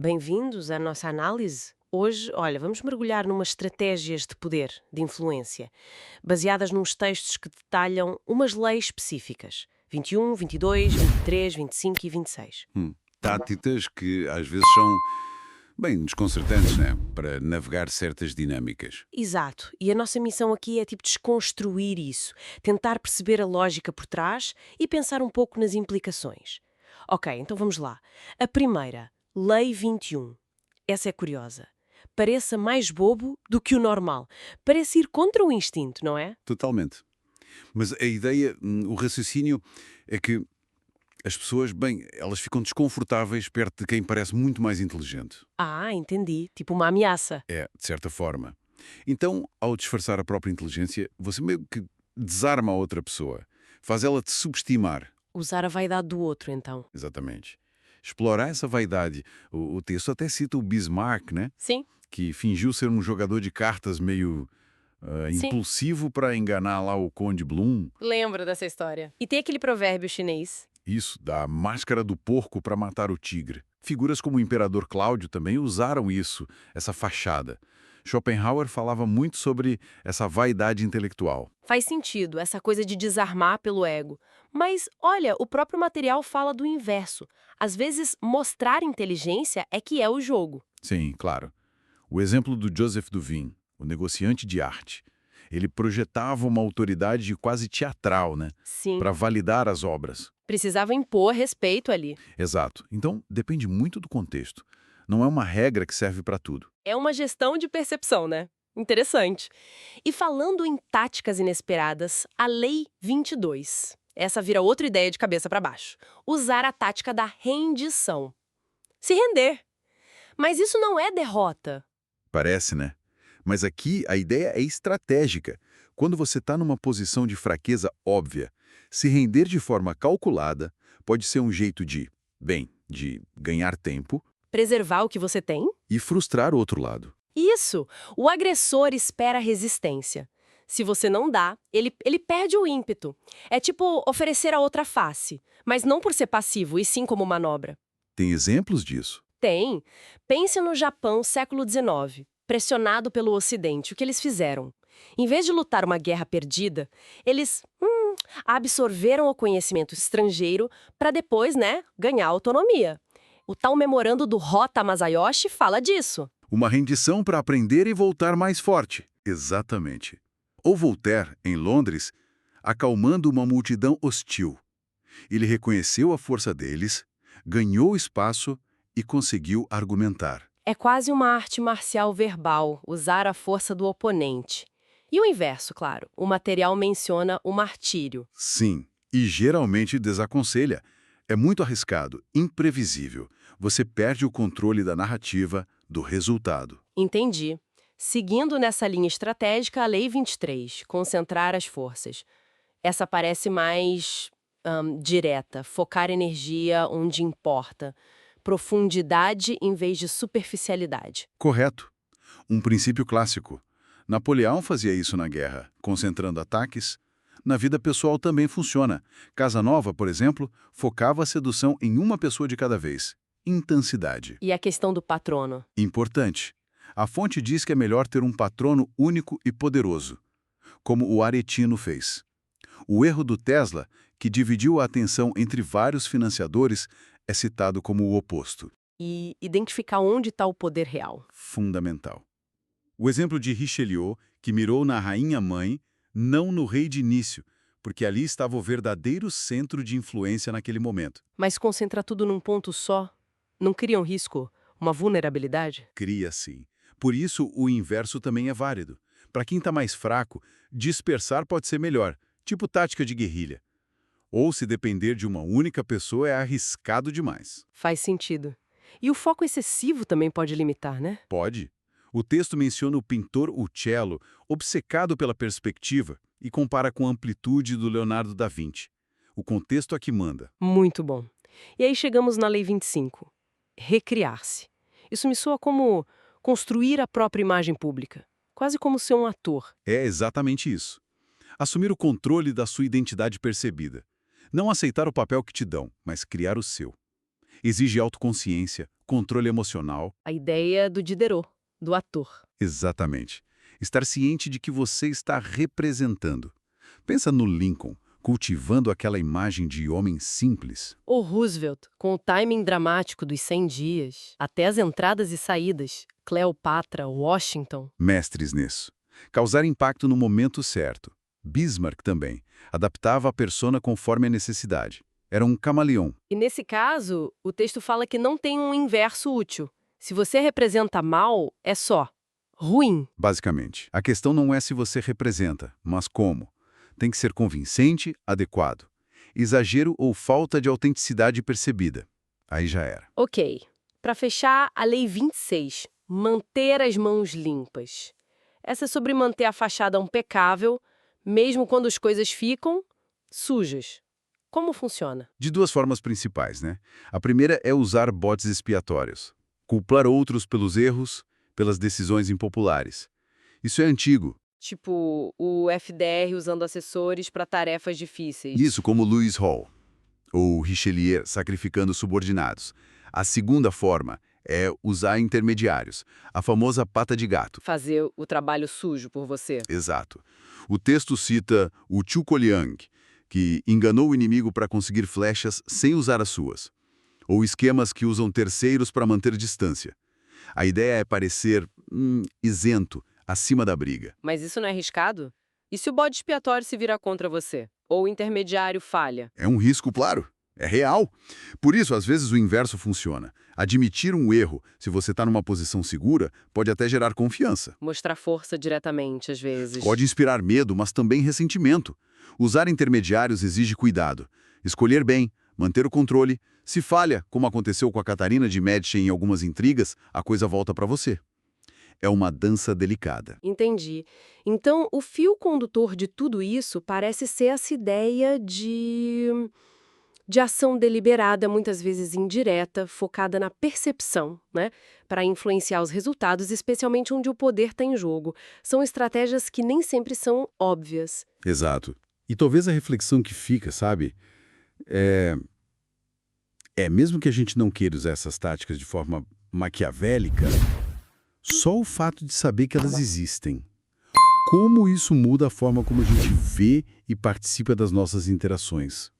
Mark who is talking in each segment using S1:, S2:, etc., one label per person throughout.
S1: Bem-vindos à nossa análise. Hoje, olha, vamos mergulhar numas estratégias de poder, de influência, baseadas nos textos que detalham umas leis específicas. 21, 22, 23, 25 e 26.
S2: Táticas que às vezes são, bem, desconcertantes, né? Para navegar certas dinâmicas.
S1: Exato. E a nossa missão aqui é tipo desconstruir isso, tentar perceber a lógica por trás e pensar um pouco nas implicações. Ok, então vamos lá. A primeira, Lei 21. Essa é curiosa. Pareça mais bobo do que o normal. Parece ir contra o instinto, não é?
S2: Totalmente. Mas a ideia, o raciocínio é que as pessoas, bem, elas ficam desconfortáveis perto de quem parece muito mais inteligente.
S1: Ah, entendi. Tipo uma ameaça.
S2: É, de certa forma. Então, ao disfarçar a própria inteligência, você meio que desarma a outra pessoa. Faz ela te subestimar.
S1: Usar a vaidade do outro, então.
S2: Exatamente. Explorar essa vaidade. O texto até cita o Bismarck, né?
S1: Sim,
S2: Que fingiu ser um jogador de cartas meio
S1: sim.
S2: impulsivo para enganar lá o Conde Bloom.
S1: Lembro dessa história. E tem aquele provérbio chinês.
S2: Isso, da máscara do porco para matar o tigre. Figuras como o imperador Cláudio também usaram isso, essa fachada. Schopenhauer falava muito sobre essa vaidade intelectual.
S1: Faz sentido, essa coisa de desarmar pelo ego. Mas, olha, o próprio material fala do inverso. Às vezes, mostrar inteligência é que é o jogo.
S2: Sim, claro. O exemplo do Joseph Duvin, o negociante de arte. Ele projetava uma autoridade quase teatral, né?
S1: Sim,
S2: Para validar as obras.
S1: precisava impor respeito ali.
S2: Exato. Então, depende muito do contexto. Não é uma regra que serve para tudo.
S1: É uma gestão de percepção, né? Interessante. E falando em táticas inesperadas, a Lei 22. Essa vira outra ideia de cabeça para baixo. Usar a tática da rendição. Se render. Mas isso não é derrota.
S2: Parece, né? Mas aqui a ideia é estratégica. Quando você está numa posição de fraqueza óbvia, se render de forma calculada pode ser um jeito de ganhar tempo
S1: Preservar o que você tem?
S2: e frustrar o outro lado.
S1: Isso! O agressor espera resistência. Se você não dá, ele perde o ímpeto. É tipo oferecer a outra face, mas não por ser passivo, e sim como manobra.
S2: Tem exemplos disso?
S1: Tem. Pense no Japão, século XIX. Pressionado pelo Ocidente, o que eles fizeram? Em vez de lutar uma guerra perdida, eles absorveram o conhecimento estrangeiro para depois, né, ganhar autonomia. O tal memorando do Rota Masayoshi fala disso.
S2: Uma rendição para aprender e voltar mais forte. Exatamente. Ou Voltaire, em Londres, acalmando uma multidão hostil. Ele reconheceu a força deles, ganhou espaço e conseguiu argumentar.
S1: É quase uma arte marcial verbal, usar a força do oponente. E o inverso, claro. O material menciona o martírio.
S2: Sim, e geralmente desaconselha. É muito arriscado, imprevisível. Você perde o controle da narrativa, do resultado.
S1: Entendi. Seguindo nessa linha estratégica, a Lei 23, concentrar as forças. Essa parece mais direta, focar energia onde importa. Profundidade em vez de superficialidade.
S2: Correto. Um princípio clássico. Napoleão fazia isso na guerra, concentrando ataques. Na vida pessoal também funciona. Casanova, por exemplo, focava a sedução em uma pessoa de cada vez. Intensidade.
S1: E a questão do patrono?
S2: Importante. A fonte diz que é melhor ter um patrono único e poderoso, como o Aretino fez. O erro do Tesla, que dividiu a atenção entre vários financiadores, é citado como o oposto.
S1: E identificar onde está o poder real.
S2: Fundamental. O exemplo de Richelieu, que mirou na rainha-mãe, não no rei de início, porque ali estava o verdadeiro centro de influência naquele momento.
S1: Mas concentrar tudo num ponto só não cria um risco, uma vulnerabilidade?
S2: Cria, sim. Por isso, o inverso também é válido. Para quem está mais fraco, dispersar pode ser melhor, tipo tática de guerrilha. Ou, se depender de uma única pessoa, é arriscado demais.
S1: Faz sentido. E o foco excessivo também pode limitar, né?
S2: Pode. O texto menciona o pintor Uccello, obcecado pela perspectiva, e compara com a amplitude do Leonardo da Vinci. O contexto aqui manda.
S1: Muito bom. E aí chegamos na Lei 25. Recriar-se. Isso me soa como construir a própria imagem pública. Quase como ser um ator.
S2: É exatamente isso. Assumir o controle da sua identidade percebida. Não aceitar o papel que te dão, mas criar o seu. Exige autoconsciência, controle emocional.
S1: A ideia do Diderot, do ator.
S2: Exatamente. Estar ciente de que você está representando. Pensa no Lincoln, cultivando aquela imagem de homem simples.
S1: O Roosevelt, com o timing dramático dos 100 dias, até as entradas e saídas, Cleopatra, Washington.
S2: Mestres nisso. Causar impacto no momento certo. Bismarck também. Adaptava a persona conforme a necessidade. Era um camaleão.
S1: E nesse caso, o texto fala que não tem um inverso útil. Se você representa mal, é só ruim.
S2: Basicamente, a questão não é se você representa, mas como. Tem que ser convincente, adequado. Exagero ou falta de autenticidade percebida. Aí já era.
S1: Ok. Para fechar, a Lei 26. Manter as mãos limpas. Essa é sobre manter a fachada impecável, mesmo quando as coisas ficam sujas. Como funciona?
S2: De duas formas principais, né? A primeira é usar bodes expiatórios. Culpar outros pelos erros, pelas decisões impopulares. Isso é antigo.
S1: Tipo, o FDR usando assessores para tarefas difíceis.
S2: Isso como Louis Hall, ou Richelieu sacrificando subordinados. A segunda forma é usar intermediários, a famosa pata de gato.
S1: Fazer o trabalho sujo por você.
S2: Exato. O texto cita o Zhuge Liang, que enganou o inimigo para conseguir flechas sem usar as suas. Ou esquemas que usam terceiros para manter distância. A ideia é parecer isento, acima da briga.
S1: Mas isso não é arriscado? E se o bode expiatório se virar contra você? Ou o intermediário falha?
S2: É um risco, claro. É real. Por isso, às vezes, o inverso funciona. Admitir um erro, se você está numa posição segura, pode até gerar confiança.
S1: Mostrar força diretamente, às vezes.
S2: Pode inspirar medo, mas também ressentimento. Usar intermediários exige cuidado. Escolher bem, manter o controle. Se falha, como aconteceu com a Catarina de Médici em algumas intrigas, a coisa volta para você. É uma dança delicada.
S1: Entendi. Então, o fio condutor de tudo isso parece ser essa ideia de ação deliberada, muitas vezes indireta, focada na percepção, né? Para influenciar os resultados, especialmente onde o poder está em jogo. São estratégias que nem sempre são óbvias.
S2: Exato. E talvez a reflexão que fica, sabe, mesmo que a gente não queira usar essas táticas de forma maquiavélica, só o fato de saber que elas existem. Como isso muda a forma como a gente vê e participa das nossas interações?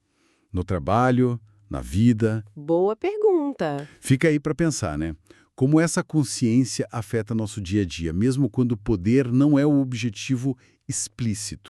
S2: No trabalho, na vida?
S1: Boa pergunta.
S2: Fica aí para pensar, né? Como essa consciência afeta nosso dia a dia, mesmo quando o poder não é o objetivo explícito.